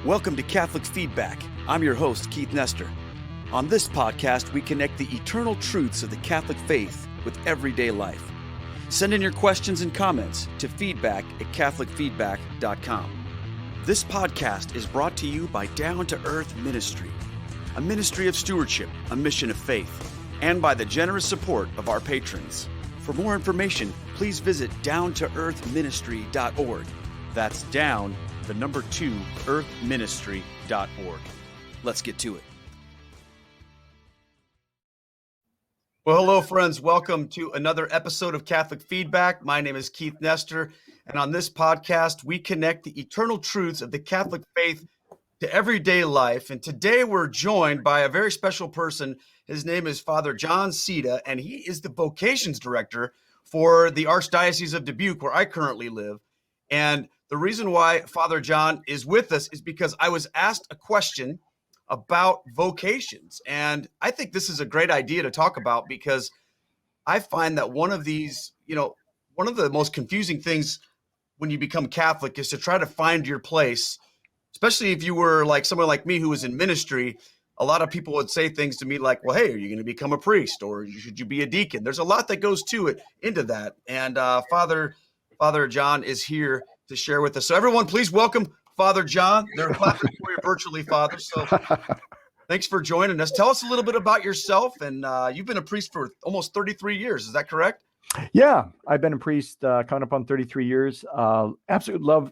Welcome to Catholic Feedback. I'm your host, Keith Nestor. On this podcast, we connect the eternal truths of the Catholic faith with everyday life. Send in your questions and comments to feedback@catholicfeedback.com. This podcast is brought to you by Down to Earth Ministry, a ministry of stewardship, a mission of faith, and by the generous support of our patrons. For more information, please visit downtoearthministry.org. That's down, the number 2, earthministry.org. Let's get to it. Well, hello, friends. Welcome to another episode of Catholic Feedback. My name is Keith Nestor, and on this podcast, we connect the eternal truths of the Catholic faith to everyday life. And today we're joined by a very special person. His name is Father Jon Seda, and he is the Vocations Director for the archdiocese of Dubuque, where I currently live. And the reason why Father Jon is with us is because I was asked a question about vocations. And I think this is a great idea to talk about because I find that one of the most confusing things when you become Catholic is to try to find your place, especially if you were like someone like me who was in ministry. A lot of people would say things to me like, well, hey, are you going to become a priest or should you be a deacon? There's a lot that goes into that. And Father Jon is here to share with us. So everyone, please welcome Father Jon. They're clapping for you virtually, Father. So thanks for joining us. Tell us a little bit about yourself. And you've been a priest for almost 33 years. Is that correct? Yeah, I've been a priest coming up on 33 years. Absolutely love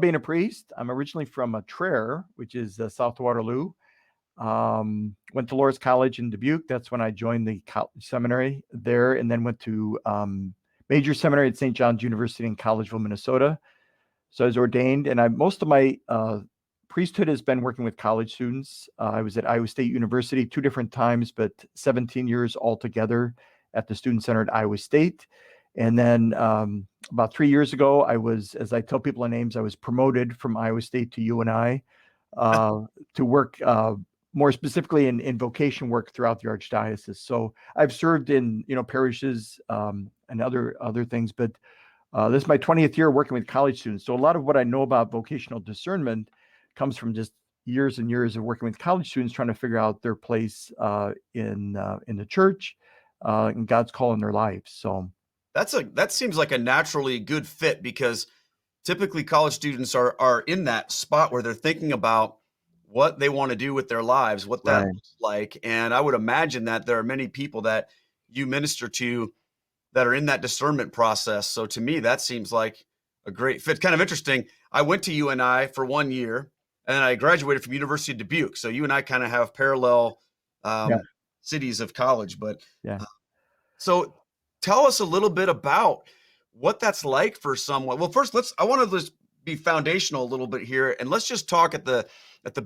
being a priest. I'm originally from Traer, which is South Waterloo. Went to Loras College in Dubuque. That's when I joined the seminary there, and then went to major seminary at St. John's University in Collegeville, Minnesota. So I was ordained, and most of my priesthood has been working with college students. I was at Iowa State University 2 different times, but 17 years altogether at the Student Center at Iowa State. And then about 3 years ago, as I tell people in names, I was promoted from Iowa State to UNI to work more specifically in vocation work throughout the archdiocese. So I've served in parishes and other things, but this is my 20th year working with college students. So a lot of what I know about vocational discernment comes from just years and years of working with college students, trying to figure out their place in the church and God's call in their lives. So that seems like a naturally good fit because typically college students are in that spot where they're thinking about what they want to do with their lives, what that looks like. And I would imagine that there are many people that you minister to that are in that discernment process. So to me, that seems like a great fit. Kind of interesting. I went to UNI for 1 year and I graduated from University of Dubuque. So you and I kind of have parallel cities of college, but so tell us a little bit about what that's like for someone. Well, first I want to just be foundational a little bit here. And let's just talk at the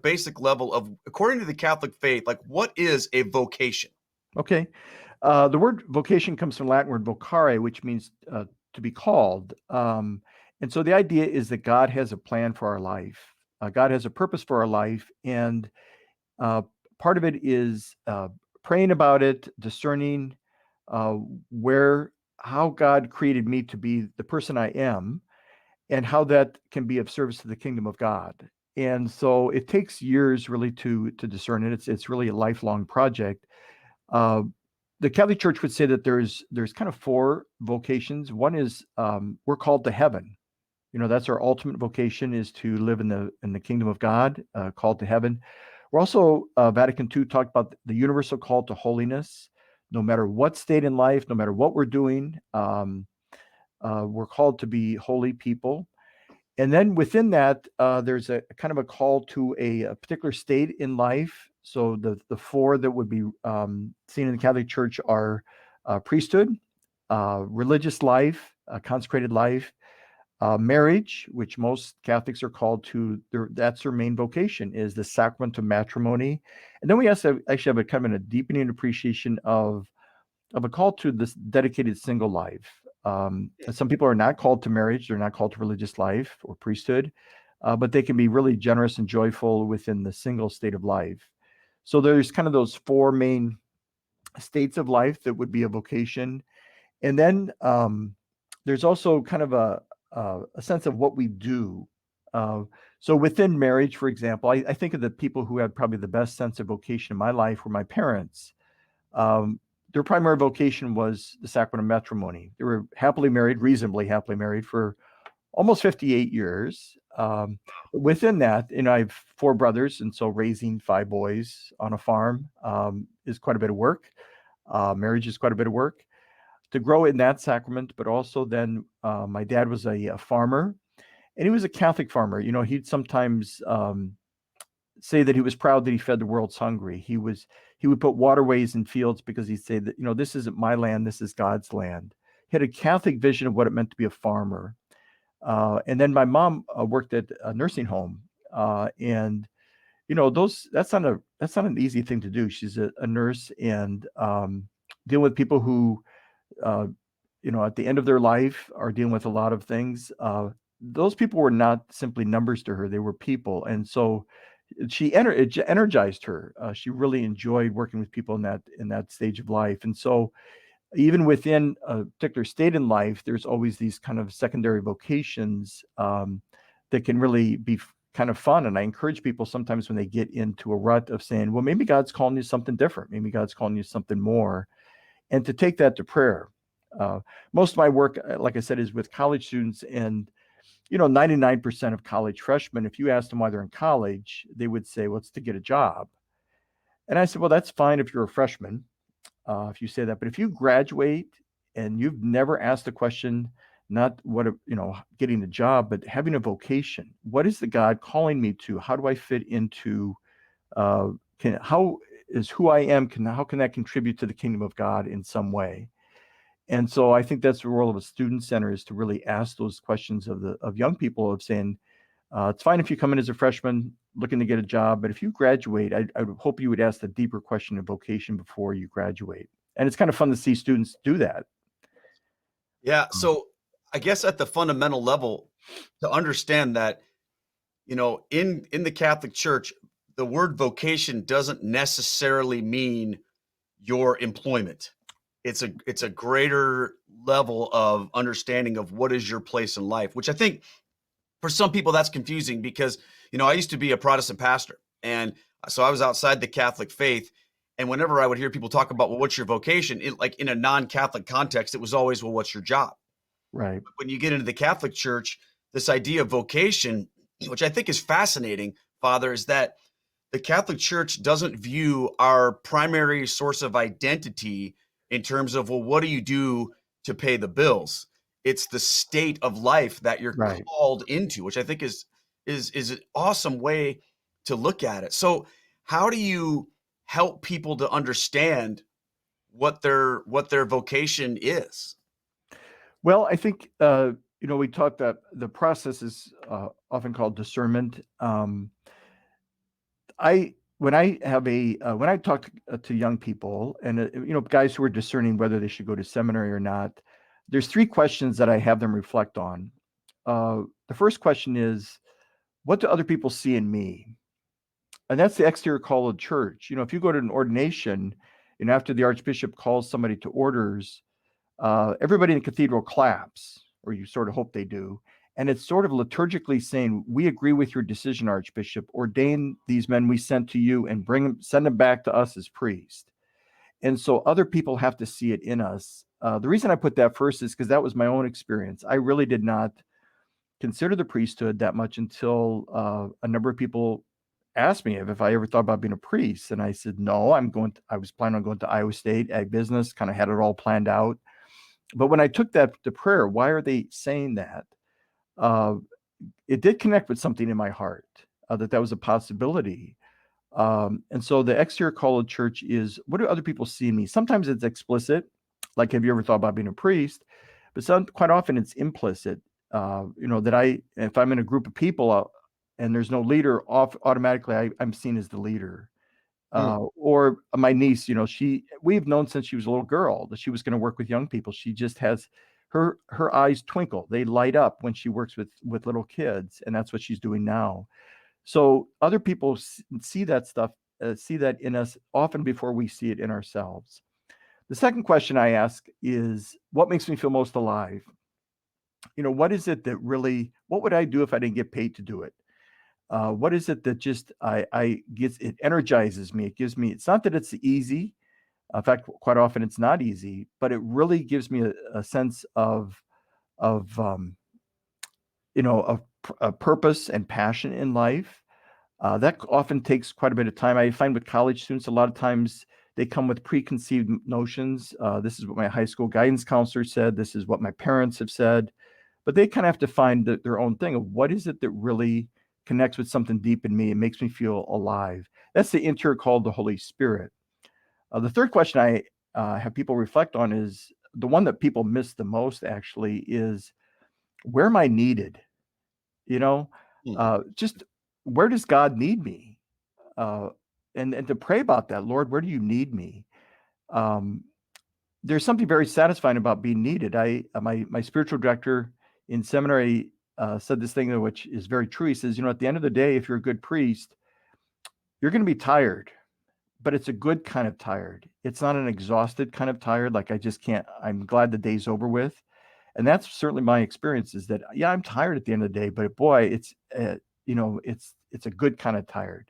basic level of, according to the Catholic faith, like what is a vocation? Okay. The word vocation comes from Latin word vocare, which means to be called. And so the idea is that God has a plan for our life. God has a purpose for our life. And part of it is praying about it, discerning how God created me to be the person I am and how that can be of service to the kingdom of God. And so it takes years really to discern it. It's really a lifelong project. The Catholic Church would say that there's kind of 4 vocations. One is we're called to heaven. That's our ultimate vocation, is to live in the kingdom of God, called to heaven. We're also Vatican II talked about the universal call to holiness. No matter what state in life, no matter what we're doing, we're called to be holy people. And then within that, there's a kind of a call to a particular state in life. So the 4 that would be seen in the Catholic Church are priesthood, religious life, consecrated life, marriage, which most Catholics are called to. That's their main vocation, is the sacrament of matrimony. And then we actually have a kind of a deepening appreciation of a call to this dedicated single life. Some people are not called to marriage. They're not called to religious life or priesthood, but they can be really generous and joyful within the single state of life. So there's kind of those 4 main states of life that would be a vocation. And then there's also kind of a sense of what we do So within marriage, for example, I think of the people who had probably the best sense of vocation in my life were my parents. Um, their primary vocation was the sacrament of matrimony. They were happily married, reasonably happily married for almost 58 years. Within that, I have four brothers, and so raising five boys on a farm is quite a bit of work. Marriage is quite a bit of work to grow in that sacrament, but also then my dad was a farmer, and he was a Catholic farmer. He'd sometimes say that he was proud that he fed the world's hungry. He would put waterways in fields because he'd say that this isn't my land, this is God's land. He had a Catholic vision of what it meant to be a farmer. And then my mom worked at a nursing home, and that's not an easy thing to do. She's a nurse, and dealing with people who uh, at the end of their life are dealing with a lot of things. Those people were not simply numbers to her; they were people, and so it energized her. She really enjoyed working with people in that stage of life, and so even within a particular state in life, there's always these kind of secondary vocations that can really be kind of fun. And I encourage people sometimes when they get into a rut of saying, well, maybe God's calling you something different. Maybe God's calling you something more. And to take that to prayer. Most of my work, like I said, is with college students. And 99% of college freshmen, if you ask them why they're in college, they would say, well, it's to get a job. And I said, well, that's fine if you're a freshman, if you say that. But if you graduate and you've never asked the question, not what, getting a job, but having a vocation, what is the God calling me to? How do I fit into, how is who I am, how can that contribute to the kingdom of God in some way? And so I think that's the role of a student center, is to really ask those questions of young people, of saying, it's fine if you come in as a freshman looking to get a job, but if you graduate, I would hope you would ask the deeper question of vocation before you graduate. And it's kind of fun to see students do that. Yeah. So I guess at the fundamental level, to understand that, in the Catholic Church, the word vocation doesn't necessarily mean your employment. It's a greater level of understanding of what is your place in life, which I think for some people that's confusing because, I used to be a Protestant pastor. And so I was outside the Catholic faith. And whenever I would hear people talk about, well, what's your vocation? Like in a non-Catholic context, it was always, well, what's your job? Right. But when you get into the Catholic Church, this idea of vocation, which I think is fascinating, Father, is that the Catholic Church doesn't view our primary source of identity in terms of, well, what do you do to pay the bills? It's the state of life that you're Right. called into, which I think is an awesome way to look at it. So how do you help people to understand what their vocation is? Well, I think, we talked that the process is often called discernment. When I talk to young people, and guys who are discerning whether they should go to seminary or not, there's three questions that I have them reflect on. The first question is, what do other people see in me? And that's the exterior call of church. If you go to an ordination, after the archbishop calls somebody to orders, everybody in the cathedral claps, or you sort of hope they do. And it's sort of liturgically saying, we agree with your decision, Archbishop. Ordain these men we sent to you and send them back to us as priests. And so other people have to see it in us. The reason I put that first is because that was my own experience. I really did not consider the priesthood that much until a number of people asked me if I ever thought about being a priest. And I said, no, I was planning on going to Iowa State, ag business, kind of had it all planned out. But when I took that to prayer, why are they saying that? It did connect with something in my heart, that was a possibility. And so the exterior call of church is, what do other people see in me? Sometimes it's explicit, like, have you ever thought about being a priest? But quite often it's implicit, that if I'm in a group of people and there's no leader, automatically I'm seen as the leader. Or my niece, we've known since she was a little girl that she was going to work with young people. She just has her eyes twinkle. They light up when she works with little kids. And that's what she's doing now. So other people see that stuff, see that in us often before we see it in ourselves. The second question I ask is, what makes me feel most alive? What is it that really what would I do if I didn't get paid to do it? What is it that just I gets it energizes me? It gives me. It's not that it's easy. In fact, quite often it's not easy, but it really gives me a sense of a purpose and passion in life. That often takes quite a bit of time. I find with college students, a lot of times they come with preconceived notions. This is what my high school guidance counselor said. This is what my parents have said. But they kind of have to find their own thing of what is it that really connects with something deep in me and makes me feel alive. That's the interior called the Holy Spirit. The third question I have people reflect on is the one that people miss the most, actually, is where am I needed? You know, Hmm. just where does God need me? Uh, and to pray about that, Lord, where do you need me? Um, there's something very satisfying about being needed. My spiritual director in seminary said this thing which is very true. He says, at the end of the day, if you're a good priest, you're going to be tired, but it's a good kind of tired. It's not an exhausted kind of tired, like I just can't. I'm glad the day's over with. And that's certainly my experience. Is that yeah, I'm tired at the end of the day, but boy, it's a good kind of tired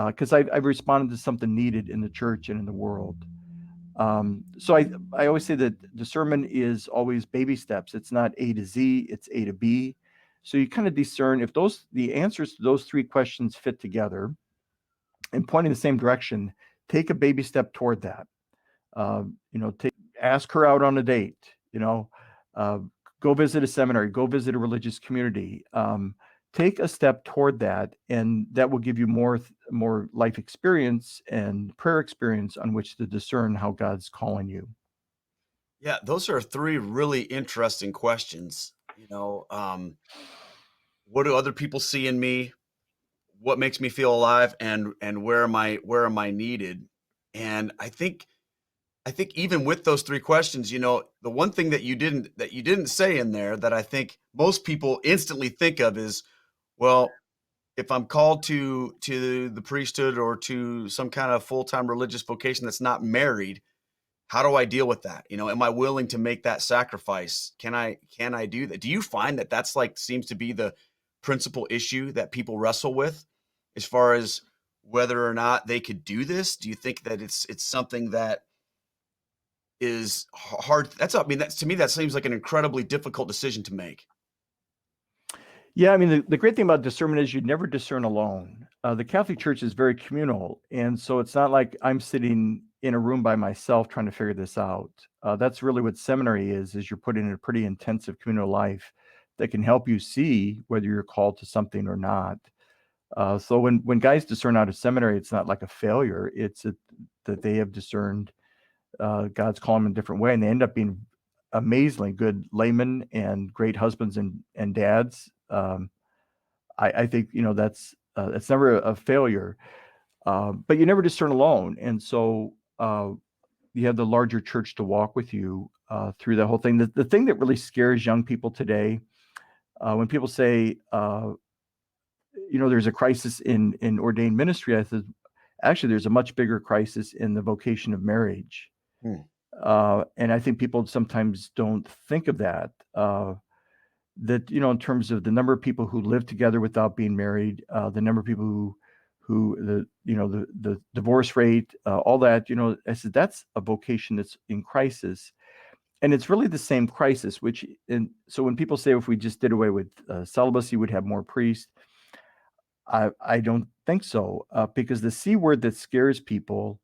because I've responded to something needed in the church and in the world. So I always say that discernment is always baby steps. It's not A to Z, it's A to B. So you kind of discern if the answers to those three questions fit together and point in the same direction, take a baby step toward that. Ask her out on a date, uh, go visit a seminary, go visit a religious community. Take a step toward that, and that will give you more life experience and prayer experience on which to discern how God's calling you. Yeah, those are three really interesting questions. What do other people see in me? What makes me feel alive? And where am I needed? And I think even with those three questions, the one thing that you didn't say in there that I think most people instantly think of is, well, if I'm called to the priesthood or to some kind of full-time religious vocation that's not married, how do I deal with that? Am I willing to make that sacrifice? Can I do that? Do you find that that's like seems to be the principal issue that people wrestle with as far as whether or not they could do this? Do you think that it's something that is hard? I mean, that's to me that seems like an incredibly difficult decision to make. Yeah, I mean, the great thing about discernment is you never discern alone. The Catholic Church is very communal, and so it's not like I'm sitting in a room by myself trying to figure this out. That's really what seminary is you're put in a pretty intensive communal life that can help you see whether you're called to something or not. So when guys discern out of seminary, it's not like a failure. That they have discerned God's calling them in a different way, and they end up being amazingly good laymen and great husbands and dads. I think that's never a failure, but you never discern alone, and so you have the larger church to walk with you through that whole thing. The thing that really scares young people today, when people say, there's a crisis in ordained ministry, I said, actually, there's a much bigger crisis in the vocation of marriage. Hmm. And I think people sometimes don't think of that. That in terms of the number of people who live together without being married, the number of people who the divorce rate, all that. I said that's a vocation that's in crisis, and it's really the same crisis. And so when people say if we just did away with celibacy, we'd have more priests. I don't think so, because the C word that scares people,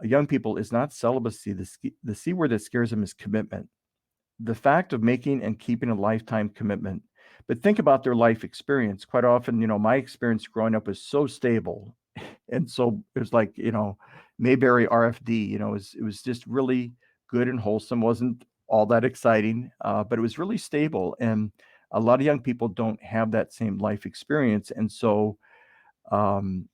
young people, is not celibacy. The C word that scares them is commitment. The fact of making and keeping a lifetime commitment. But think about their life experience. Quite often, my experience growing up was so stable. And so it was like, Mayberry RFD, it was just really good and wholesome. Wasn't all that exciting, but it was really stable. And a lot of young people don't have that same life experience. And so um,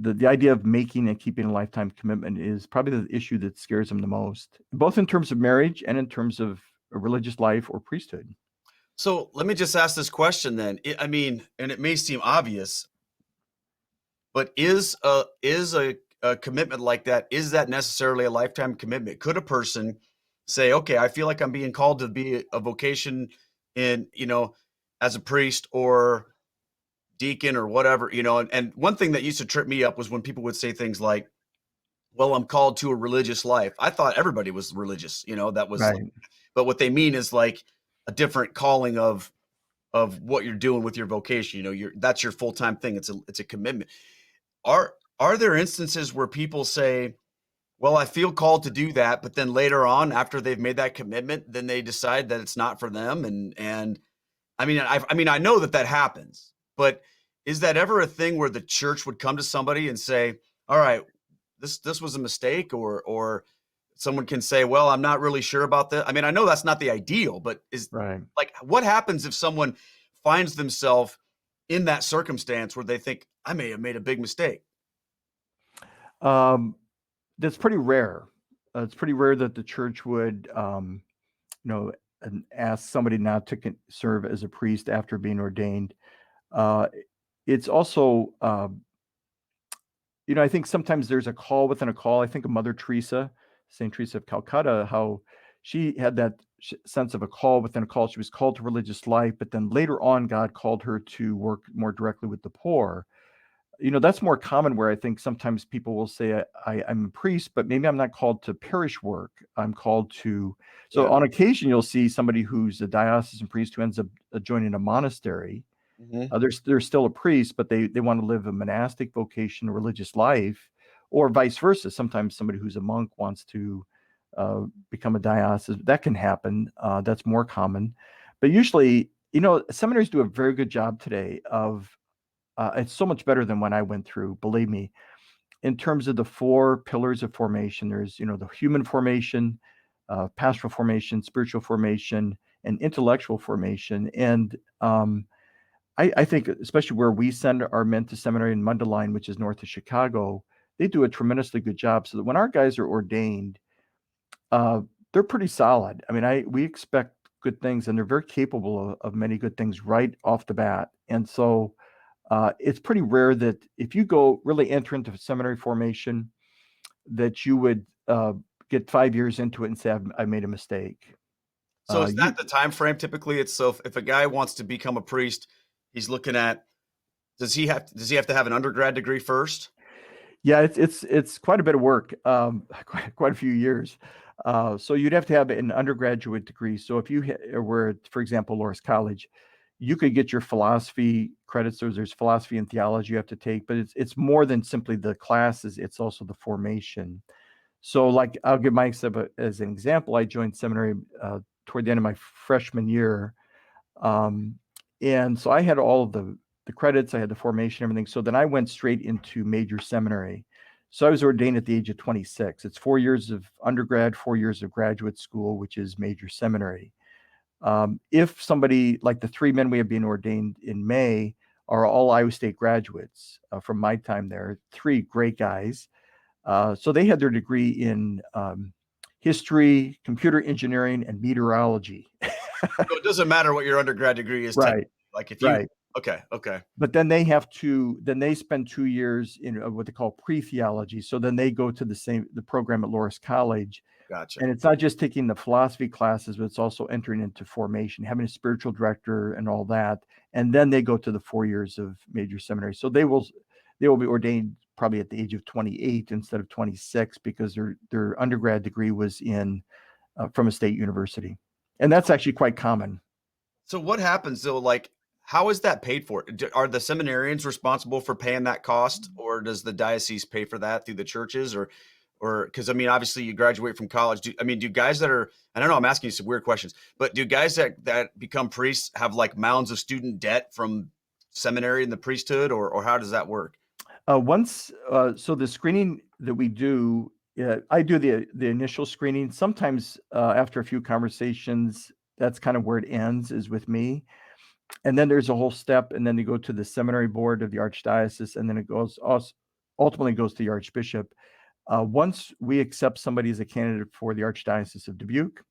the idea of making and keeping a lifetime commitment is probably the issue that scares them the most, both in terms of marriage and in terms of a religious life or priesthood. So let me just ask this question then. I mean, and it may seem obvious, but is a commitment like that, is that necessarily a lifetime commitment? Could a person say, okay, I feel like I'm being called to be a vocation in, as a priest or deacon or whatever, and one thing that used to trip me up was when people would say things like, well, I'm called to a religious life. I thought everybody was religious, that was, Right. but what they mean is like a different calling of what you're doing with your vocation. That's your full-time thing. It's a commitment. Are there instances where people say, well, I feel called to do that, but then later on, after they've made that commitment, then they decide that it's not for them? And I know that happens, but is that ever a thing where the church would come to somebody and say, all right, this was a mistake, or someone can say, well, I'm not really sure about that. I know that's not the ideal, but Right. what happens if someone finds themselves in that circumstance where they think, I may have made a big mistake? That's pretty rare. It's pretty rare that the church would, ask somebody not to serve as a priest after being ordained. Uh, it's also, I think sometimes there's a call within a call. I think of Mother Teresa, Saint Teresa of Calcutta, how she had that sense of a call within a call. She was called to religious life, but then later on, God called her to work more directly with the poor. That's more common, where I think sometimes people will say, I'm a priest, but maybe I'm not called to parish work. I'm called to. So Yeah. on occasion, you'll see somebody who's a diocesan priest who ends up joining a monastery. Mhm. They're still a priest, but they want to live a monastic vocation, a religious life, or vice versa. Sometimes somebody who's a monk wants to become a diocesan. That can happen. That's more common. But usually, seminaries do a very good job today of, it's so much better than when I went through, believe me, in terms of the 4 pillars of formation. There's, the human formation, pastoral formation, spiritual formation, and intellectual formation. And I think, especially where we send our men to seminary in Mundelein, which is north of Chicago, they do a tremendously good job. So that when our guys are ordained, uh, they're pretty solid. We expect good things, and they're very capable of many good things right off the bat. And so it's pretty rare that if you go really enter into seminary formation, that you would get 5 years into it and say, I made a mistake. So is that You the time frame typically? It's so if a guy wants to become a priest, he's looking at, does he have to have an undergrad degree first? Yeah, it's quite a bit of work, quite a few years. So you'd have to have an undergraduate degree. So if you were, for example, Loras College, you could get your philosophy credits. There's philosophy and theology you have to take, but it's more than simply the classes. It's also the formation. So, like, I'll give myself as an example. I joined seminary toward the end of my freshman year, um, and so I had all of the credits. I had the formation, everything. So then I went straight into major seminary. So I was ordained at the age of 26. It's 4 years of undergrad, 4 years of graduate school, which is major seminary. If somebody like the 3 men we have been ordained in May are all Iowa State graduates from my time there, 3 great guys. So they had their degree in history, computer engineering, and meteorology. So it doesn't matter what your undergrad degree is technically. Right, Like if you right. okay. But then then they spend 2 years in what they call pre-theology. So then they go to the program at Loras College. Gotcha. And it's not just taking the philosophy classes, but it's also entering into formation, having a spiritual director and all that. And then they go to the 4 years of major seminary. So they will be ordained probably at the age of 28 instead of 26, because their undergrad degree was in from a state university. And that's actually quite common. So what happens though? Like, how is that paid for? Are the seminarians responsible for paying that cost, or does the diocese pay for that through the churches, or because obviously you graduate from college. Do guys that are, I don't know, I'm asking you some weird questions, but do guys that become priests have like mounds of student debt from seminary and the priesthood, or how does that work? So the screening that we do, I do the initial screening. Sometimes after a few conversations, that's kind of where it ends, is with me. And then there's a whole step, and then they go to the seminary board of the archdiocese, and then it ultimately goes to the archbishop. Once we accept somebody as a candidate for the archdiocese of Dubuque,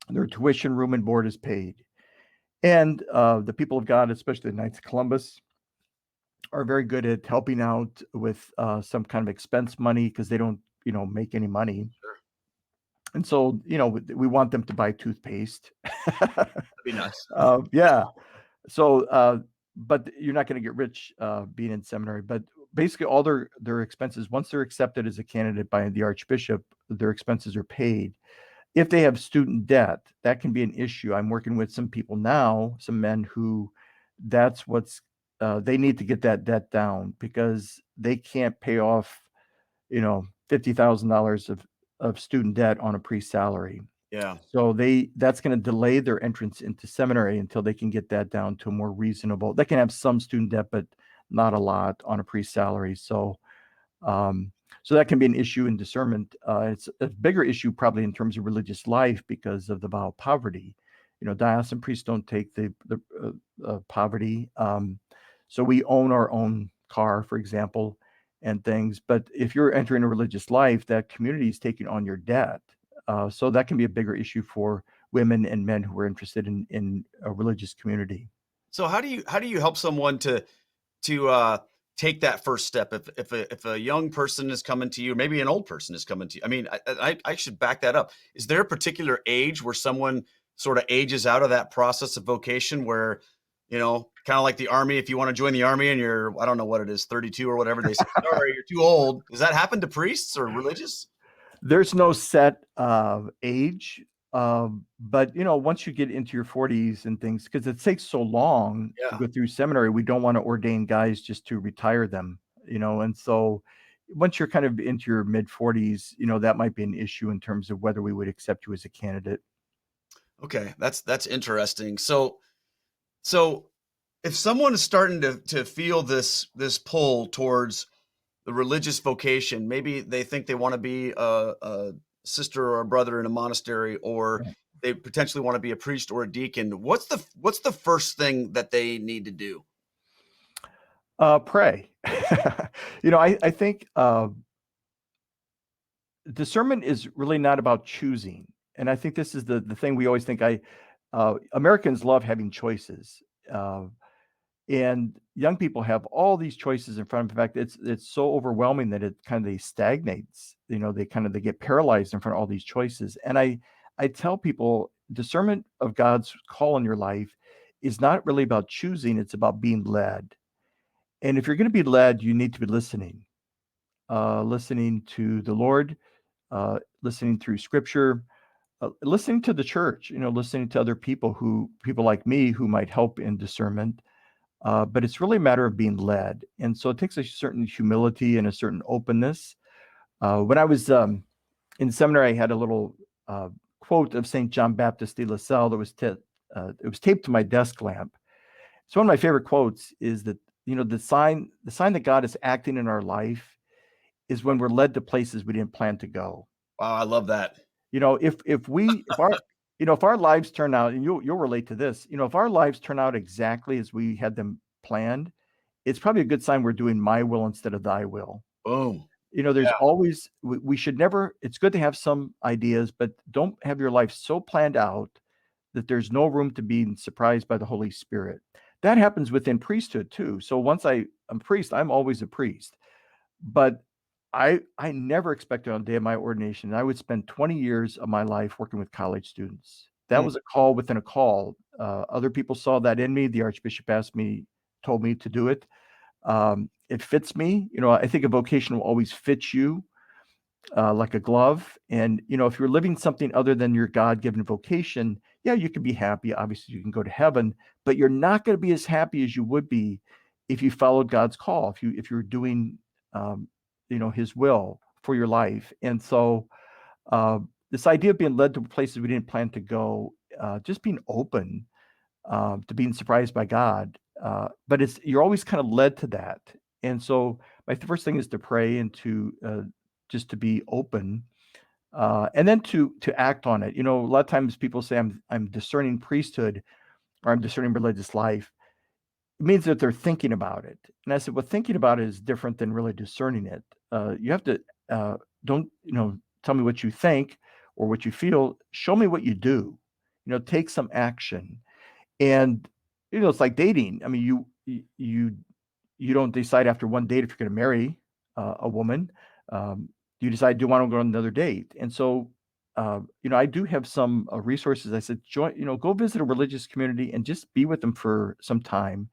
their tuition, room, and board is paid. And the people of God, especially the Knights of Columbus, are very good at helping out with some kind of expense money, because they don't, make any money. Sure. And so, we want them to buy toothpaste. That'd be nice. Yeah. So, but you're not going to get rich being in seminary. But basically, all their expenses, once they're accepted as a candidate by the archbishop, their expenses are paid. If they have student debt, that can be an issue. I'm working with some people now, some men who that's what's they need to get that debt down because they can't pay off, $50,000 of student debt on a priest salary. Yeah. So that's going to delay their entrance into seminary until they can get that down to a more reasonable. They can have some student debt, but not a lot on a priest salary. Um, so that can be an issue in discernment. It's a bigger issue probably in terms of religious life because of the vow of poverty. Diocesan priests don't take the poverty. So we own our own car, for example, and things. But if you're entering a religious life, that community is taking on your debt. So that can be a bigger issue for women and men who are interested in a religious community. So how do you help someone to take that first step if a young person is coming to you, maybe an old person is coming to you? I mean, I should back that up. Is there a particular age where someone sort of ages out of that process of vocation where, kind of like the army, if you want to join the army and you're, I don't know what it is, 32 or whatever, they say, sorry, you're too old. Does that happen to priests or religious? There's no set age, but once you get into your 40s and things, because it takes so long to Yeah. go through seminary, we don't want to ordain guys just to retire them, and so once you're kind of into your mid 40s, that might be an issue in terms of whether we would accept you as a candidate. Okay. That's interesting. So if someone is starting to feel this pull towards the religious vocation, maybe they think they want to be a sister or a brother in a monastery, or Right. they potentially want to be a priest or a deacon. What's the first thing that they need to do? Pray. I think discernment is really not about choosing. And I think this is the thing we always think Americans love having choices. Uh, and young people have all these choices in front of them. In fact, it's so overwhelming that it kind of they stagnates. They get paralyzed in front of all these choices. And I tell people discernment of God's call in your life is not really about choosing, it's about being led. And if you're going to be led, you need to be listening to the Lord, listening through scripture, listening to the church, listening to other people like me who might help in discernment. But it's really a matter of being led. And so it takes a certain humility and a certain openness. When I was in seminary, I had a little quote of St. John Baptist de La Salle that it was taped to my desk lamp. So one of my favorite quotes is that, the sign that God is acting in our life is when we're led to places we didn't plan to go. Wow, I love that. If our lives turn out, and you'll relate to this, if our lives turn out exactly as we had them planned, it's probably a good sign we're doing my will instead of thy will. Boom. There's always we should never. It's good to have some ideas, but don't have your life so planned out that there's no room to be surprised by the Holy Spirit. That happens within priesthood too. So once I'm a priest, I'm always a priest. But I never expected on the day of my ordination, I would spend 20 years of my life working with college students. That Mm. was a call within a call. Other people saw that in me. The Archbishop told me to do it. It fits me. I think a vocation will always fit you like a glove. And if you're living something other than your God-given vocation, yeah, you can be happy. Obviously, you can go to heaven, but you're not going to be as happy as you would be if you followed God's call. If you're doing, um, His will for your life. And so, this idea of being led to places we didn't plan to go, just being open to being surprised by God. But you're always kind of led to that. And so my first thing is to pray and to just to be open, and then to act on it. A lot of times people say I'm discerning priesthood or I'm discerning religious life. It means that they're thinking about it. And I said, well, thinking about it is different than really discerning it. You have to don't tell me what you think or what you feel. Show me what you do. Take some action. And it's like dating. I mean, you don't decide after one date if you're going to marry a woman. You decide, do you want to go on another date? And so I do have some resources. I said, go visit a religious community and just be with them for some time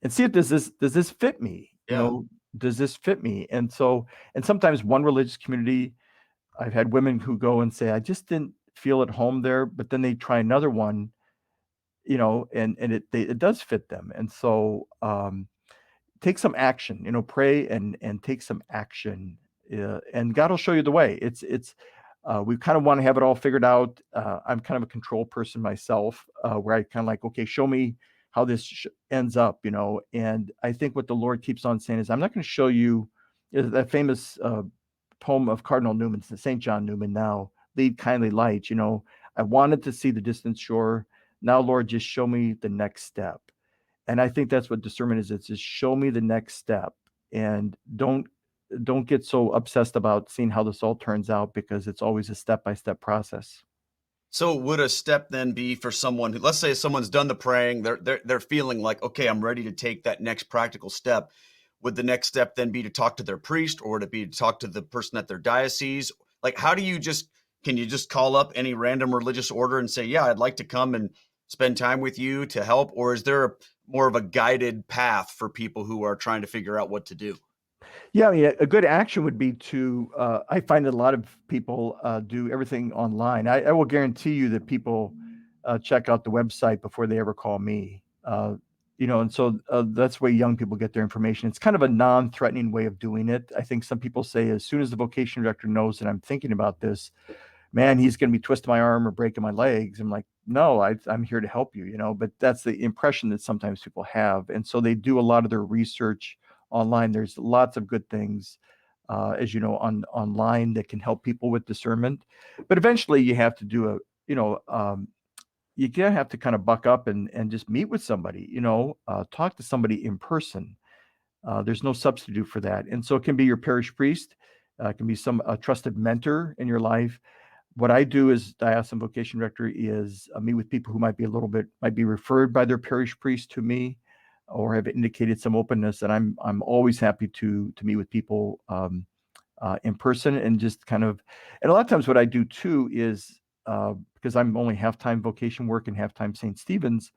and see if does this fit me? Yeah. Does this fit me? And sometimes one religious community, I've had women who go and say, I just didn't feel at home there, but then they try another one, and it does fit them. And so take some action, pray and take some action, and God will show you the way. We kind of want to have it all figured out. I'm kind of a control person myself, where I kind of like, okay, show me how this ends up, and I think what the Lord keeps on saying is, I'm not going to show you that famous poem of Cardinal Newman, St. John Newman, now lead kindly light. I wanted to see the distant shore. Now, Lord, just show me the next step. And I think that's what discernment is. It's just show me the next step, and don't get so obsessed about seeing how this all turns out, because it's always a step-by-step process. So would a step then be for someone who, let's say someone's done the praying, they're feeling like, okay, I'm ready to take that next practical step. Would the next step then be to talk to their priest, or would it be to talk to the person at their diocese? Like, how do you can you just call up any random religious order and say, yeah, I'd like to come and spend time with you to help? Or is there more of a guided path for people who are trying to figure out what to do? Yeah, I mean, a good action would be to, I find that a lot of people do everything online. I will guarantee you that people check out the website before they ever call me. And so that's the way young people get their information. It's kind of a non-threatening way of doing it. I think some people say, as soon as the vocation director knows that I'm thinking about this, man, he's going to be twisting my arm or breaking my legs. I'm like, no, I'm here to help you, but that's the impression that sometimes people have. And so they do a lot of their research online. There's lots of good things, as you know, online that can help people with discernment. But eventually you have to do you gonna have to kind of buck up and just meet with somebody, talk to somebody in person. There's no substitute for that. And so it can be your parish priest, it can be a trusted mentor in your life. What I do as diocesan vocation director is meet with people who might be referred by their parish priest to me, or have indicated some openness. And I'm always happy to meet with people in person, and just kind of, and a lot of times what I do too is, because I'm only half-time vocation work and half-time St. Stephen's,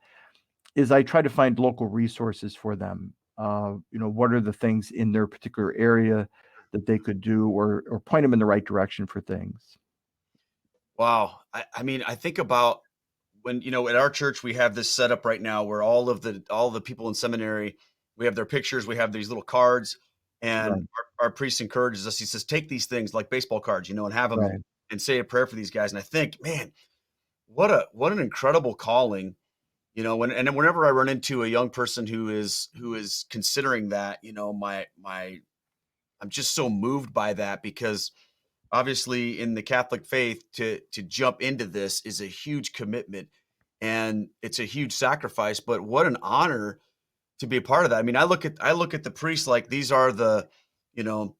is I try to find local resources for them. What are the things in their particular area that they could do, or point them in the right direction for things. Wow. I mean, I think about when, at our church, we have this setup right now where all the people in seminary, we have their pictures, we have these little cards, and Right, our priest encourages us. He says, take these things like baseball cards, and have them right. and say a prayer for these guys. And I think, man, what an incredible calling, and then whenever I run into a young person who is considering that, I'm just so moved by that, because obviously in the Catholic faith, to jump into this is a huge commitment, and it's a huge sacrifice, but what an honor to be a part of that. I mean, I look at the priests like you know,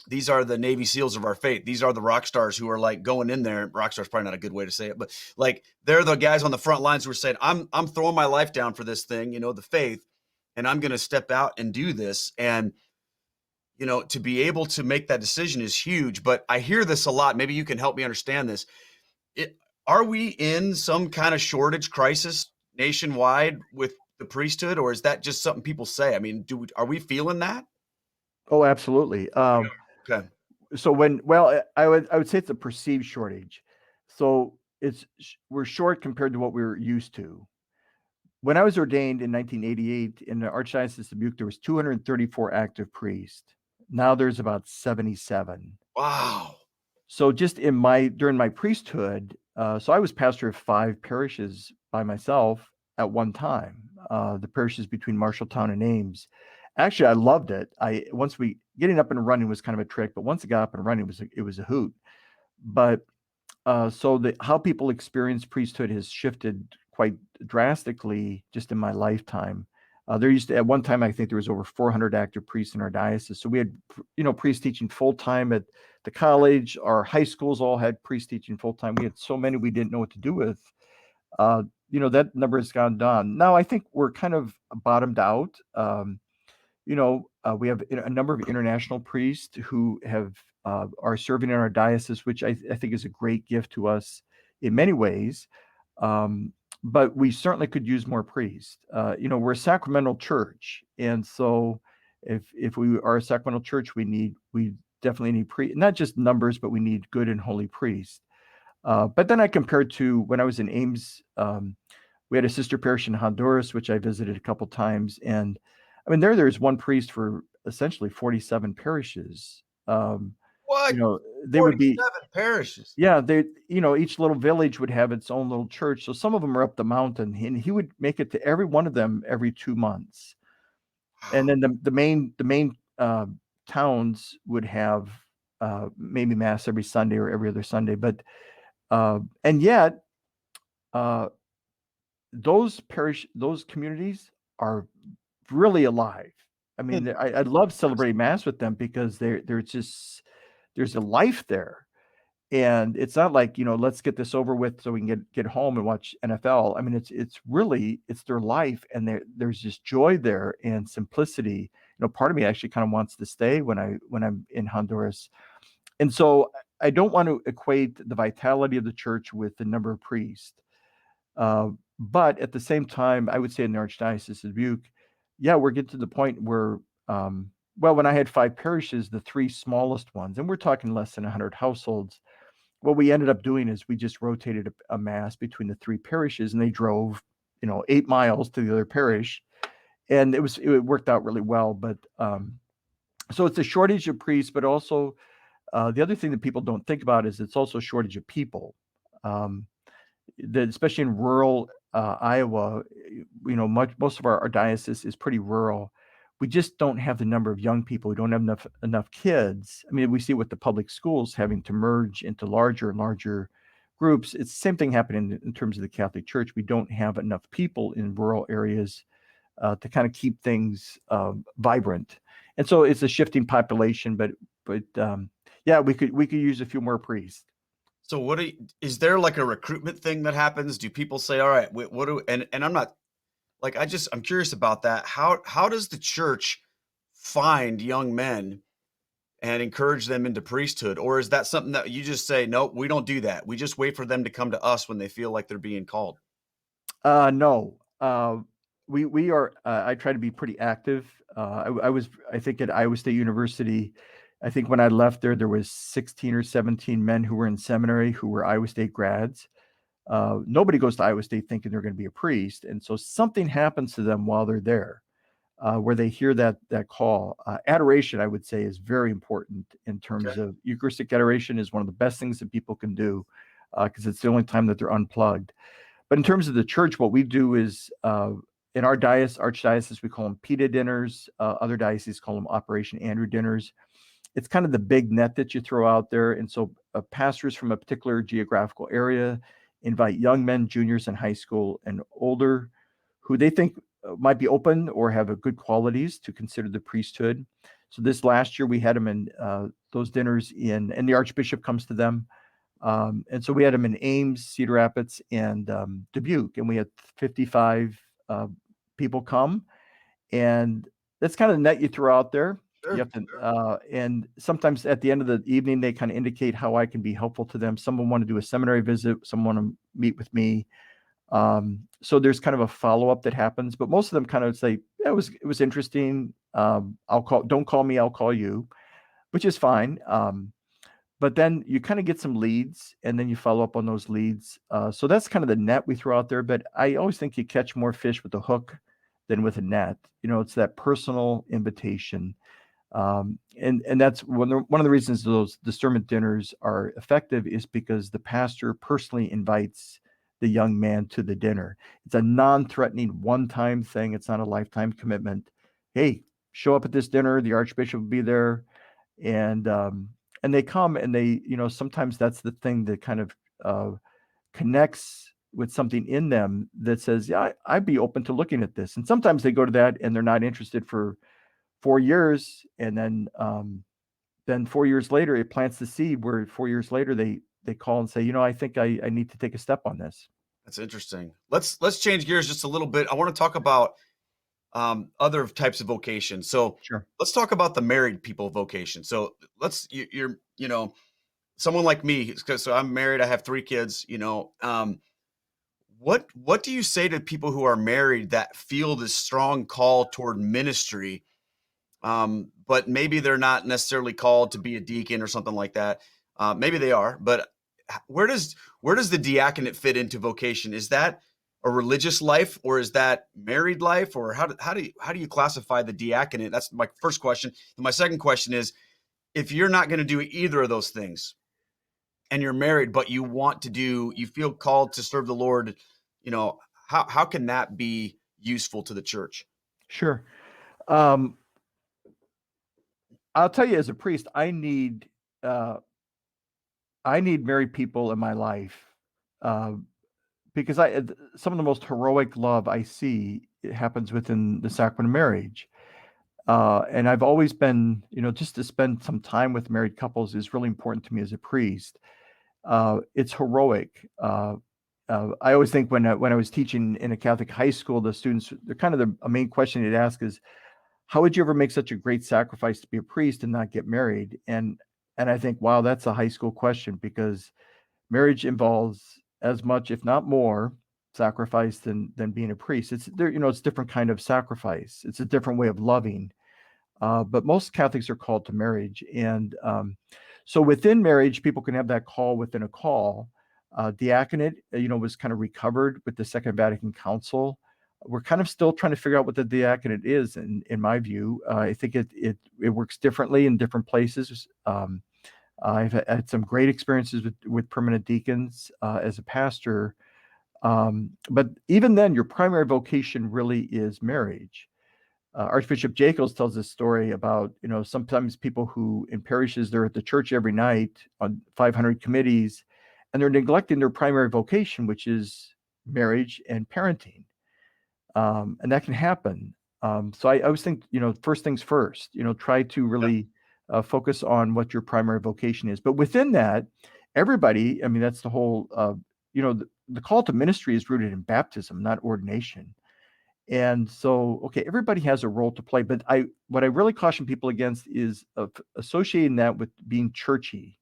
these are the Navy SEALs of our faith. These are the rock stars who are like going in there. Rock stars probably not a good way to say it, but like they're the guys on the front lines who are saying, I'm throwing my life down for this thing, the faith, and I'm going to step out and do this. And to be able to make that decision is huge. But I hear this a lot. Maybe you can help me understand this. It, are we in some kind of shortage crisis nationwide with the priesthood, or is that just something people say? I mean, are we feeling that? Oh, absolutely. Okay. So I would say it's a perceived shortage. So we're short compared to what we were used to. When I was ordained in 1988 in the archdiocese of Dubuque, there was 234 active priests. Now there's about 77. Wow. So just during my priesthood, so I was pastor of 5 parishes by myself at one time. The parishes between Marshalltown and Ames. Actually, I loved it. Getting up and running was kind of a trick, but once it got up and running, it was a hoot. But so how people experience priesthood has shifted quite drastically just in my lifetime. There used to, at one time, I think there was over 400 active priests in our diocese. So we had, priests teaching full time at the college. Our high schools all had priests teaching full time. We had so many we didn't know what to do with. That number has gone down. Now I think we're kind of bottomed out. We have a number of international priests who are serving in our diocese, which I think is a great gift to us in many ways. But we certainly could use more priests. We're a sacramental church, and so if we are a sacramental church, we definitely need priests, not just numbers, but we need good and holy priests. But then I compared to when I was in Ames. We had a sister parish in Honduras, which I visited a couple times, and I mean there's one priest for essentially 47 parishes. What? They would be 47 parishes. yeah, each little village would have its own little church. So some of them are up the mountain, and he would make it to every one of them every 2 months. And Wow. then the main towns would have maybe mass every Sunday or every other Sunday, but and yet uh, those communities are really alive. I Hmm. mean, I love celebrating mass with them because there's a life there. And it's not like, let's get this over with so we can get home and watch NFL. I mean, it's their life, and there's just joy there and simplicity. Part of me actually kind of wants to stay when I'm in Honduras. And so I don't want to equate the vitality of the church with the number of priests. But at the same time, I would say in the Archdiocese of Dubuque, yeah, we're getting to the point where, well, when I had 5 parishes, the 3 smallest ones, and we're talking less than 100 households, what we ended up doing is we just rotated a mass between the 3 parishes, and they drove, 8 miles to the other parish, and it worked out really well. But so it's a shortage of priests, but also the other thing that people don't think about is it's also a shortage of people. Um, Especially in rural Iowa, most of our diocese is pretty rural. We just don't have the number of young people. We don't have enough kids. I mean, we see with the public schools having to merge into larger and larger groups. It's the same thing happening in terms of the Catholic Church. We don't have enough people in rural areas to kind of keep things vibrant. And so it's a shifting population, but yeah, we could use a few more priests. So is there like a recruitment thing that happens? Do people say, all right, what do, and I'm not like, I'm curious about that. How does the church find young men and encourage them into priesthood? Or is that something that you just say, nope, we don't do that. We just wait for them to come to us when they feel like they're being called? No. We are. I try to be pretty active. I think at Iowa State University. I think when I left there was 16 or 17 men who were in seminary who were Iowa State grads. Nobody goes to Iowa State thinking they're going to be a priest, and so something happens to them while they're there, where they hear that call. Adoration, I would say, is very important in Okay. terms of Eucharistic adoration. Is one of the best things that people can do because it's the only time that they're unplugged. But in terms of the church, what we do is in our archdiocese, we call them PETA dinners. Other dioceses call them Operation Andrew dinners. It's kind of the big net that you throw out there. And so pastors from a particular geographical area invite young men, juniors in high school and older, who they think might be open or have a good qualities to consider the priesthood. So this last year we had them in those dinners and the Archbishop comes to them. And so we had them in Ames, Cedar Rapids, and Dubuque, and we had 55 people come. And that's kind of the net you throw out there. You Sure. have to, and sometimes at the end of the evening, they kind of indicate how I can be helpful to them. Someone want to do a seminary visit, someone want to meet with me. So there's kind of a follow up that happens, but most of them kind of say, yeah, it was interesting. Don't call me, I'll call you, which is fine. But then you kind of get some leads and then you follow up on those leads. So that's kind of the net we throw out there. But I always think you catch more fish with a hook than with a net. It's that personal invitation. And that's one of the reasons those discernment dinners are effective is because the pastor personally invites the young man to the dinner. It's a non-threatening one-time thing. It's not a lifetime commitment. Hey, show up at this dinner. The Archbishop will be there. And they come and sometimes that's the thing that kind of connects with something in them that says, yeah, I'd be open to looking at this. And sometimes they go to that and they're not interested for 4 years. And then 4 years later, it plants the seed where 4 years later, they call and say, I think I need to take a step on this. That's interesting. Let's change gears just a little bit. I want to talk about other types of vocation. So Sure. let's talk about the married people vocation. So you're, someone like me, so I'm married, I have 3 kids, what do you say to people who are married that feel this strong call toward ministry, but maybe they're not necessarily called to be a deacon or something like that? Maybe they are, but where does the diaconate fit into vocation? Is that a religious life, or is that married life, or how do you classify the diaconate? That's my first question. And my second question is, if you're not going to do either of those things, and you're married, but you feel called to serve the Lord, how can that be useful to the church? Sure. Um, I'll tell you, as a priest, uh, I need married people in my life, uh, because some of the most heroic love I see, it happens within the sacrament of marriage. And I've always been, just to spend some time with married couples is really important to me as a priest. It's heroic. I always think when I was teaching in a Catholic high school, the students, they're kind of a main question they'd ask is, how would you ever make such a great sacrifice to be a priest and not get married? And I think, wow, that's a high school question, because marriage involves as much, if not more, sacrifice than being a priest. It's there, it's a different kind of sacrifice. It's a different way of loving. But most Catholics are called to marriage, and so within marriage, people can have that call within a call. Diaconate, was kind of recovered with the Second Vatican Council. We're kind of still trying to figure out what the diaconate is, in my view. I think it works differently in different places. I've had some great experiences with permanent deacons as a pastor. But even then, your primary vocation really is marriage. Archbishop Jacobs tells this story about, sometimes people who in parishes, they're at the church every night on 500 committees, and they're neglecting their primary vocation, which is marriage and parenting. And that can happen. So I always think, first things first, try to Yeah. really focus on what your primary vocation is. But within that, everybody, I mean, that's the whole, the call to ministry is rooted in baptism, not ordination. And so, okay, everybody has a role to play, but what I really caution people against is associating that with being churchy.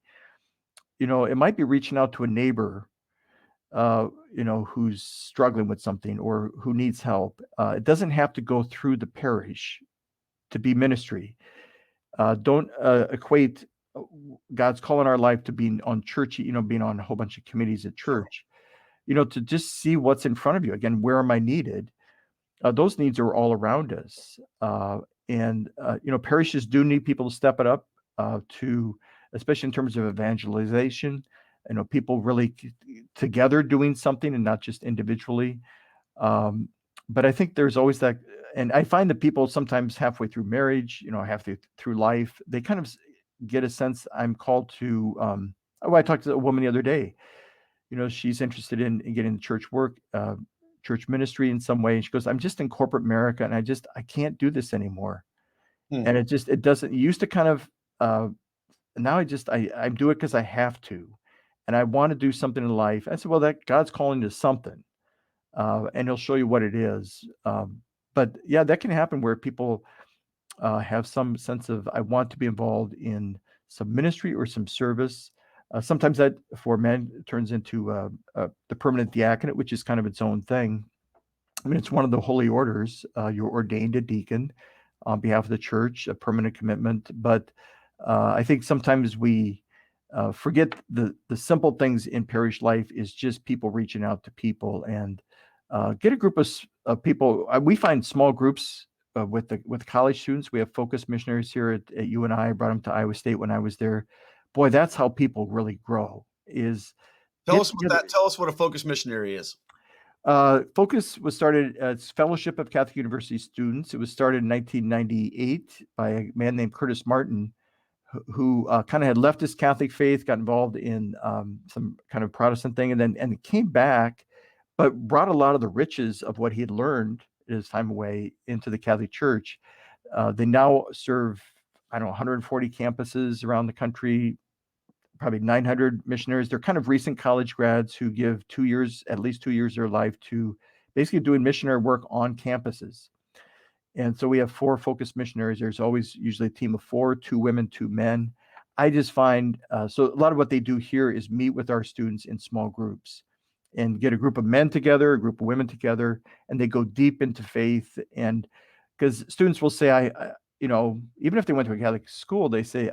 It might be reaching out to a neighbor, who's struggling with something or who needs help. It doesn't have to go through the parish to be ministry. Don't equate God's call in our life to being on churchy, being on a whole bunch of committees at Sure. church. To just see what's in front of you. Again, where am I needed? Those needs are all around us. And parishes do need people to step it up, especially in terms of evangelization, people really together doing something and not just individually. But I think there's always that, and I find that people sometimes halfway through marriage, halfway through life, they kind of get a sense I'm called to. I talked to a woman the other day. She's interested in getting church work, church ministry in some way. And she goes, I'm just in corporate America, and I can't do this anymore. Hmm. And it doesn't, it used to kind of, now I do it because I have to, and I want to do something in life. I said, well, that God's calling to something, and he'll show you what it is. But yeah, that can happen where people have some sense of, I want to be involved in some ministry or some service. Sometimes that for men turns into the permanent diaconate, which is kind of its own thing. I mean, it's one of the holy orders. You're ordained a deacon on behalf of the church, a permanent commitment. But I think sometimes we forget the simple things in parish life is just people reaching out to people, and get a group of people. We find small groups with college students. We have focus missionaries here at UNI. I brought them to Iowa State when I was there. Boy, that's how people really grow. Is Tell get us together. tell us what a focus missionary is. Focus was started as Fellowship of Catholic University Students. It was started in 1998 by a man named Curtis Martin, who kind of had left his Catholic faith, got involved in some kind of Protestant thing, and came back, but brought a lot of the riches of what he had learned in his time away into the Catholic Church. They now serve, I don't know, 140 campuses around the country, probably 900 missionaries. They're kind of recent college grads who give 2 years, at least 2 years of their life to basically doing missionary work on campuses. And so we have 4 focused missionaries. There's always usually a team of 4, 2 women, 2 men. I just find, so a lot of what they do here is meet with our students in small groups and get a group of men together, a group of women together, and they go deep into faith. And because students will say, even if they went to a Catholic school, they say,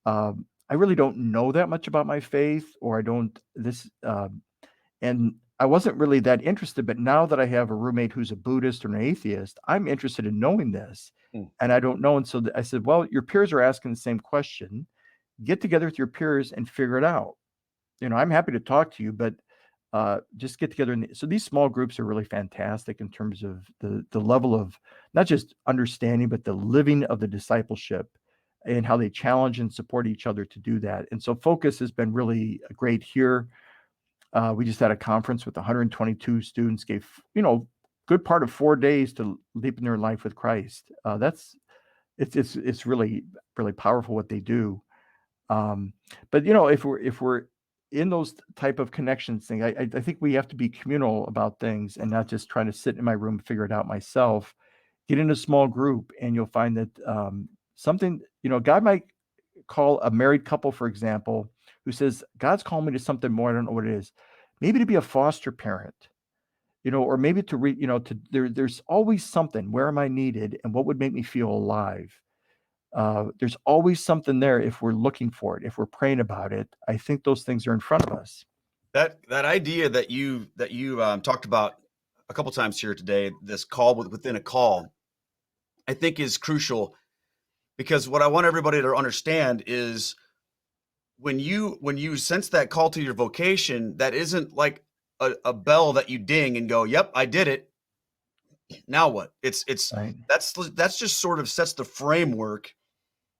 I really don't know that much about my faith, or I don't, and I wasn't really that interested, but now that I have a roommate who's a Buddhist or an atheist, I'm interested in knowing this. And I don't know. And so I said, well, your peers are asking the same question. Get together with your peers and figure it out. I'm happy to talk to you, but just get together. So these small groups are really fantastic in terms of the level of not just understanding, but the living of the discipleship and how they challenge and support each other to do that. And so Focus has been really great here. We just had a conference with 122 students, gave, good part of 4 days to deepen their life with Christ. It's really, really powerful what they do. But if we're in those type of connections thing, I think we have to be communal about things and not just trying to sit in my room and figure it out myself. Get in a small group, and you'll find that something, God might call a married couple, for example, who says, God's calling me to something more. I don't know what it is. Maybe to be a foster parent, or maybe to read, there's always something. Where am I needed, and what would make me feel alive? There's always something there if we're looking for it, if we're praying about it. I think those things are in front of us. That idea that you talked about a couple times here today, this call within a call, I think is crucial, because what I want everybody to understand is when you sense that call to your vocation, that isn't like a bell that you ding and go, "Yep, I did it. Now what?" It's Right. that's just sort of sets the framework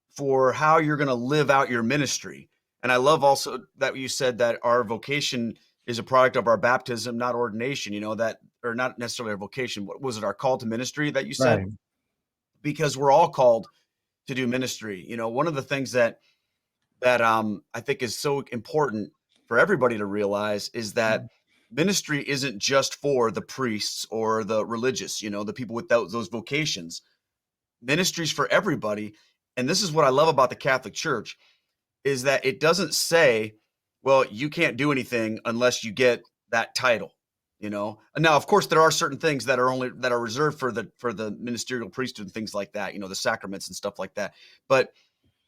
for how you're going to live out your ministry. And I love also that you said that our vocation is a product of our baptism, not ordination, that, or not necessarily our vocation. What was it? Our call to ministry that you said? Right. Because we're all called to do ministry. One of the things that I think is so important for everybody to realize is that ministry isn't just for the priests or the religious, the people with those vocations. Ministry's for everybody. And this is what I love about the Catholic Church, is that it doesn't say, well, you can't do anything unless you get that title. And now, of course, there are certain things that are reserved for the ministerial priesthood and things like that, the sacraments and stuff like that. But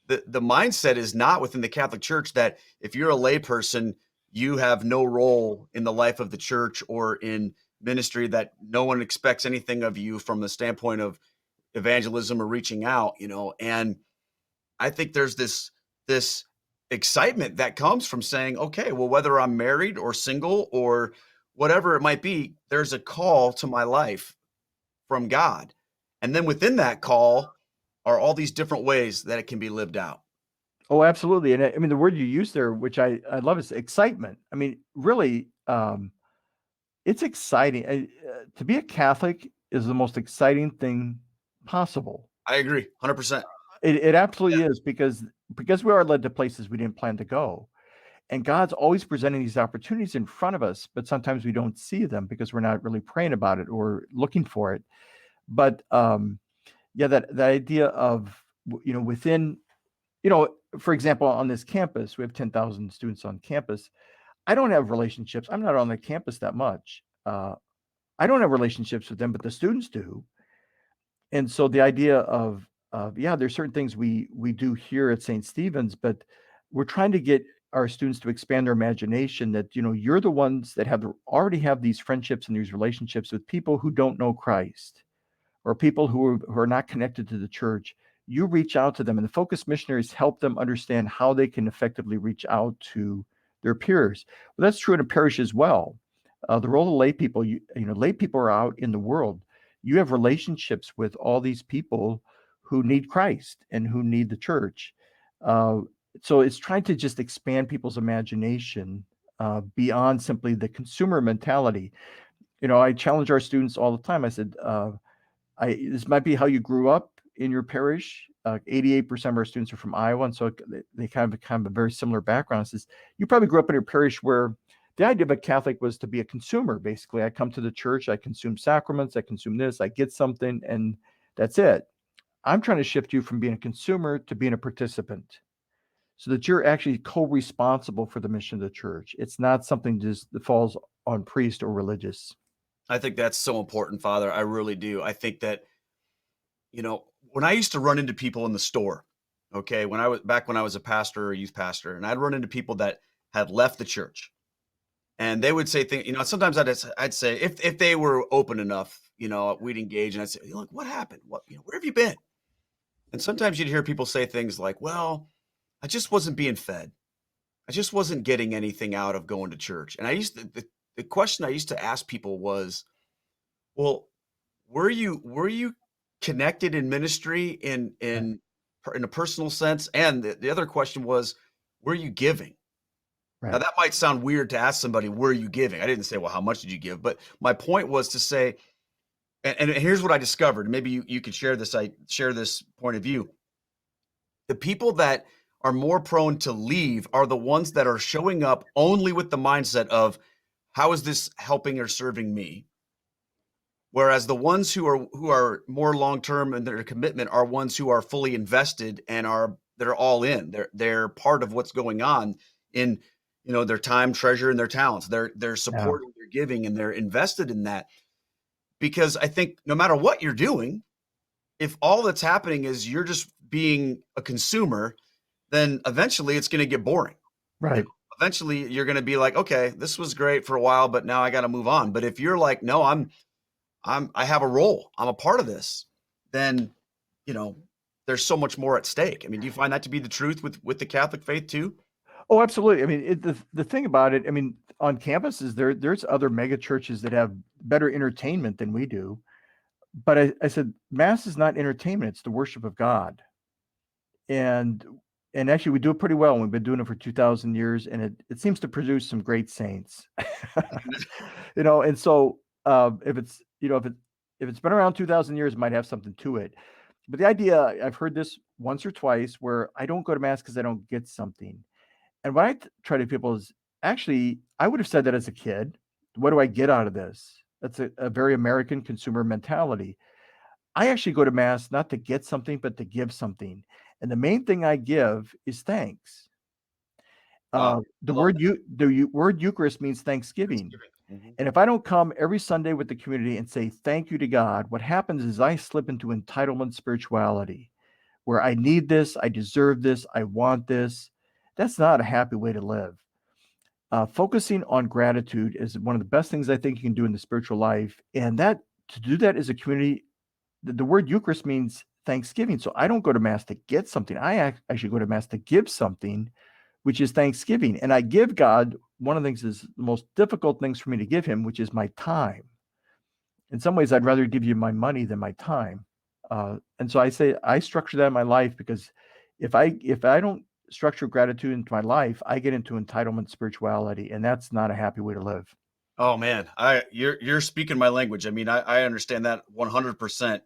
the mindset is not within the Catholic Church that if you're a layperson, you have no role in the life of the church or in ministry, that no one expects anything of you from the standpoint of evangelism or reaching out, and I think there's this excitement that comes from saying, okay, well, whether I'm married or single or whatever it might be, there's a call to my life from God. And then within that call are all these different ways that it can be lived out. Oh, absolutely. And I mean, the word you use there, which I love, is excitement. I mean, really, it's exciting. To be a Catholic is the most exciting thing possible. I agree, 100%. It absolutely is, because we are led to places we didn't plan to go. And God's always presenting these opportunities in front of us, but sometimes we don't see them because we're not really praying about it or looking for it. But yeah, that idea of, within, for example, on this campus, we have 10,000 students on campus. I don't have relationships. I'm not on the campus that much. I don't have relationships with them, but the students do. And so the idea of yeah, there's certain things we do here at St. Stephen's, but we're trying to get our students to expand their imagination, that you're the ones that already have these friendships and these relationships with people who don't know Christ, or people who are not connected to the church. You reach out to them, and the Focus missionaries help them understand how they can effectively reach out to their peers. Well, that's true in a parish as well. The role of lay people, lay people are out in the world. You have relationships with all these people who need Christ and who need the church. So it's trying to just expand people's imagination beyond simply the consumer mentality. I challenge our students all the time. I said, this might be how you grew up in your parish. 88% of our students are from Iowa, and so they kind of a very similar background. It says you probably grew up in a parish where the idea of a Catholic was to be a consumer. Basically, I come to the church, I consume sacraments, I consume this, I get something, and that's it. I'm trying to shift you from being a consumer to being a participant, so that you're actually co-responsible for the mission of the church. It's not something just that falls on priest or religious. I think that's so important, Father. I really do. I think that, when I used to run into people in the store, okay, when I was a pastor or a youth pastor, and I'd run into people that had left the church, and they would say things, sometimes I'd say if they were open enough, we'd engage, and I'd say, look, what happened? Where have you been? And sometimes you'd hear people say things like, well, I just wasn't being fed. I just wasn't getting anything out of going to church. And the question I used to ask people was, well, were you connected in ministry in a personal sense? And the other question was, were you giving? Now Right. that might sound weird to ask somebody, were you giving? I didn't say, well, how much did you give? But my point was to say, and here's what I discovered. Maybe you could share this. I share this point of view. The people that are more prone to leave are the ones that are showing up only with the mindset of, how is this helping or serving me? Whereas the ones who are more long-term in their commitment are ones who are fully invested and they're all in. They're part of what's going on in, their time, treasure, and their talents. They're Yeah. supporting, they're giving, and they're invested in that. Because I think no matter what you're doing, if all that's happening is you're just being a consumer, then eventually it's going to get boring. Right. Eventually you're going to be like, okay, this was great for a while, but now I got to move on. But if you're like, no, I have a role, I'm a part of this, then, there's so much more at stake. I mean, do you find that to be the truth with the Catholic faith too? Oh, absolutely. I mean, the thing about it, I mean, on campuses, there's other mega churches that have better entertainment than we do. But I said, Mass is not entertainment; it's the worship of God. And actually, we do it pretty well. And we've been doing it for 2,000 years, and it seems to produce some great saints. And so if it's if it's been around 2,000 years, it might have something to it. But the idea, I've heard this once or twice, where I don't go to Mass because I don't get something. And what I try to people is, actually, I would have said that as a kid. What do I get out of this? That's a very American consumer mentality. I actually go to Mass not to get something, but to give something. And the main thing I give is thanks. Wow. I love that. Word Eucharist means thanksgiving. Thanksgiving. Mhm. And if I don't come every Sunday with the community and say thank you to God, what happens is I slip into entitlement spirituality, where I need this, I deserve this, I want this. That's not a happy way to live. Focusing on gratitude is one of the best things I think you can do in the spiritual life. And that to do that as a community, the word Eucharist means thanksgiving. So I don't go to Mass to get something. I actually go to Mass to give something, which is thanksgiving. And I give God, one of the things is the most difficult things for me to give him, which is my time. In some ways, I'd rather give you my money than my time. And so I say I structure that in my life, because if I don't structure gratitude into my life, I get into entitlement spirituality, and that's not a happy way to live. Oh man, you're speaking my language. I mean, I understand that 100%.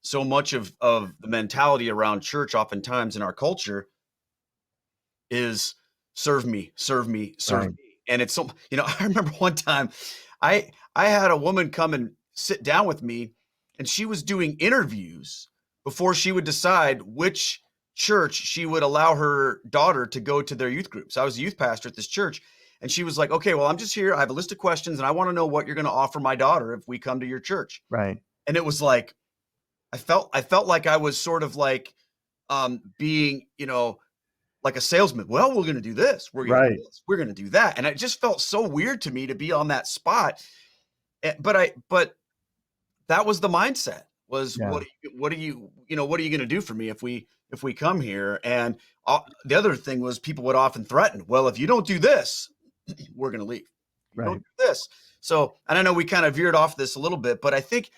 So much of the mentality around church oftentimes in our culture is serve me, serve me, serve Right. me. And it's so, I remember one time I had a woman come and sit down with me, and she was doing interviews before she would decide which church she would allow her daughter to go to their youth groups. I was a youth pastor at this church, and she was like, okay, well, I'm just here. I have a list of questions, and I want to know what you're going to offer my daughter if we come to your church. Right. And it was like, I felt like I was sort of like being, like a salesman. Well, we're going to do this. We're going to do Right. this. We're going to do that. And it just felt so weird to me to be on that spot. But that was the mindset, was Yeah. what are you going to do for me if we come here? And the other thing was, people would often threaten, well, if you don't do this, we're going to leave. You don't Right. do this. So, and I know we kind of veered off this a little bit, but I think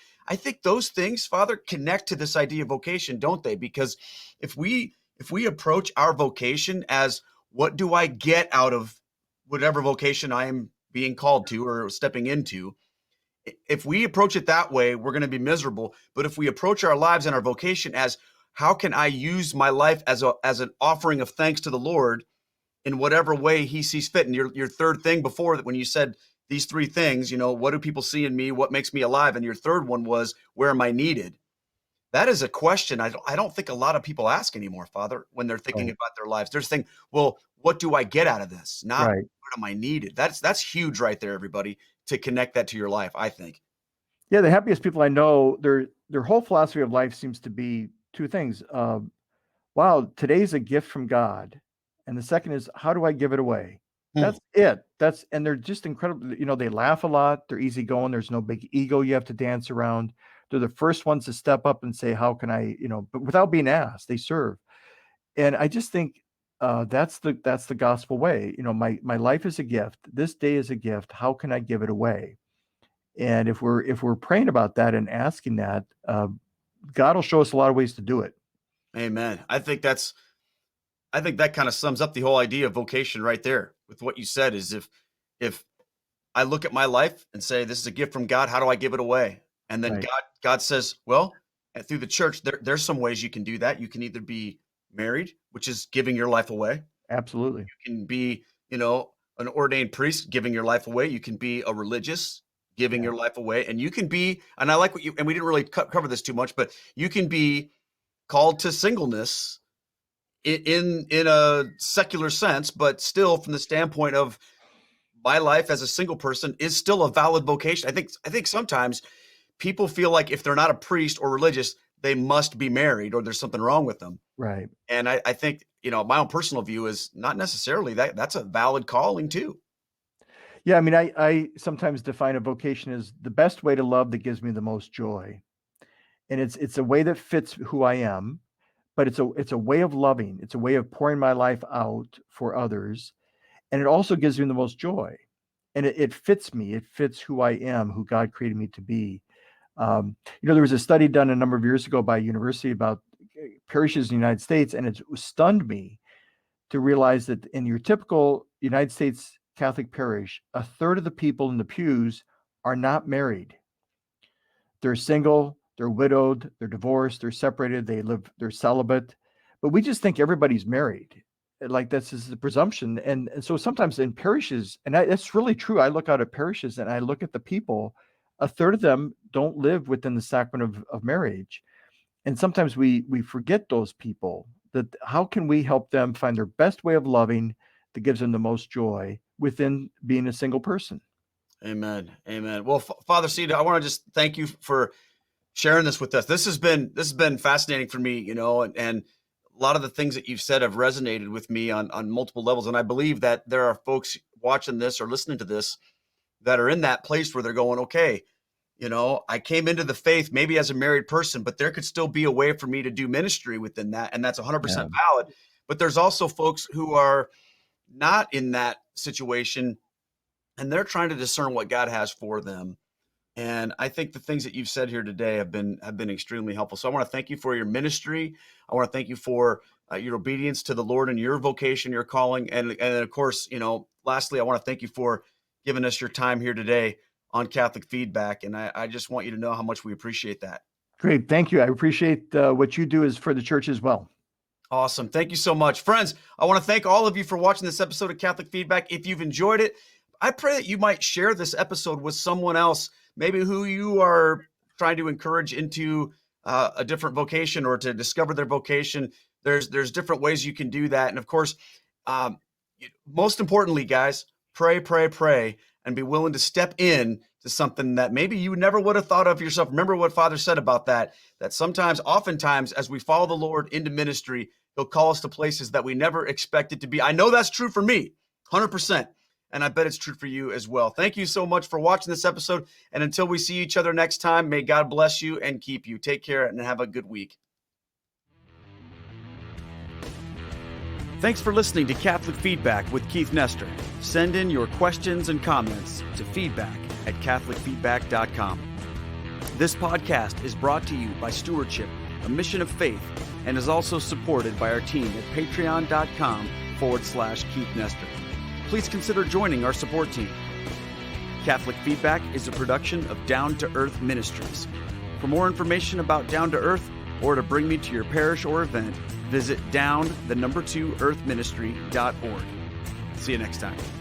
those things, Father, connect to this idea of vocation, don't they? Because if we approach our vocation as, what do I get out of whatever vocation I am being called to or stepping into, if we approach it that way, we're going to be miserable. But if we approach our lives and our vocation as, how can I use my life as an offering of thanks to the Lord in whatever way he sees fit. And your third thing before that, when you said these three things, what do people see in me? What makes me alive? And your third one was, where am I needed? That is a question I don't think a lot of people ask anymore, Father, when they're thinking Right. about their lives. They're thinking, well, what do I get out of this? Not Right. what am I needed? That's huge right there, everybody, to connect that to your life, I think. Yeah, the happiest people I know, their whole philosophy of life seems to be two things. Wow, today's a gift from God. And the second is, how do I give it away? That's it. And they're just incredible. They laugh a lot. They're easygoing. There's no big ego you have to dance around. They're the first ones to step up and say, how can I, but without being asked, they serve. And I just think that's the gospel way. My life is a gift. This day is a gift. How can I give it away? And if we're praying about that and asking that, God will show us a lot of ways to do it. Amen. I think that kind of sums up the whole idea of vocation right there with what you said. Is if I look at my life and say, this is a gift from God, how do I give it away? And then Right. God says, well, through the church, there's some ways you can do that. You can either be married, which is giving your life away. Absolutely. You can be, an ordained priest, giving your life away. You can be a religious, giving Yeah. your life away. And you can be, and I like and we didn't really cover this too much, but you can be called to singleness in a secular sense, but still from the standpoint of my life as a single person is still a valid vocation. I think sometimes people feel like if they're not a priest or religious, they must be married or there's something wrong with them. Right. And I think, my own personal view is not necessarily that's a valid calling too. Yeah. I mean, I sometimes define a vocation as the best way to love that gives me the most joy. And it's a way that fits who I am, but it's a way of loving. It's a way of pouring my life out for others. And it also gives me the most joy. And it fits me. It fits who I am, who God created me to be. There was a study done a number of years ago by a university about parishes in the United States, and it stunned me to realize that in your typical United States Catholic parish, a third of the people in the pews are not married. They're single, they're widowed, they're divorced, they're separated, they're celibate. But we just think everybody's married. Like this is the presumption. And so sometimes in parishes, and that's really true. I look out at parishes and I look at the people, a third of them don't live within the sacrament of marriage. And sometimes we forget those people, that how can we help them find their best way of loving that gives them the most joy within being a single person? Amen. Amen. Well, Father Seda, I want to just thank you for sharing this with us. This has been fascinating for me, and a lot of the things that you've said have resonated with me on multiple levels. And I believe that there are folks watching this or listening to this that are in that place where they're going, okay, I came into the faith maybe as a married person, but there could still be a way for me to do ministry within that. And that's 100% valid. But there's also folks who are not in that situation and they're trying to discern what God has for them. And I think the things that you've said here today have been extremely helpful. So I want to thank you for your ministry. I want to thank you for your obedience to the Lord and your vocation, your calling. And of course, lastly, I want to thank you for giving us your time here today on Catholic Feedback. And I just want you to know how much we appreciate that. Great. Thank you. I appreciate what you do is for the church as well. Awesome. Thank you so much. Friends, I want to thank all of you for watching this episode of Catholic Feedback. If you've enjoyed it, I pray that you might share this episode with someone else, maybe who you are trying to encourage into a different vocation or to discover their vocation. There's different ways you can do that. And of course, most importantly, guys, pray, and be willing to step in to something that maybe you never would have thought of yourself. Remember what Father said about that oftentimes, as we follow the Lord into ministry, he'll call us to places that we never expected to be. I know that's true for me, 100%. And I bet it's true for you as well. Thank you so much for watching this episode. And until we see each other next time, may God bless you and keep you. Take care and have a good week. Thanks for listening to Catholic Feedback with Keith Nestor. Send in your questions and comments to feedback@catholicfeedback.com. This podcast is brought to you by Stewardship, a mission of faith, and is also supported by our team at patreon.com/Keith Nestor. Please consider joining our support team. Catholic Feedback is a production of Down to Earth Ministries. For more information about Down to Earth or to bring me to your parish or event, visit down2earthministry.org. See you next time.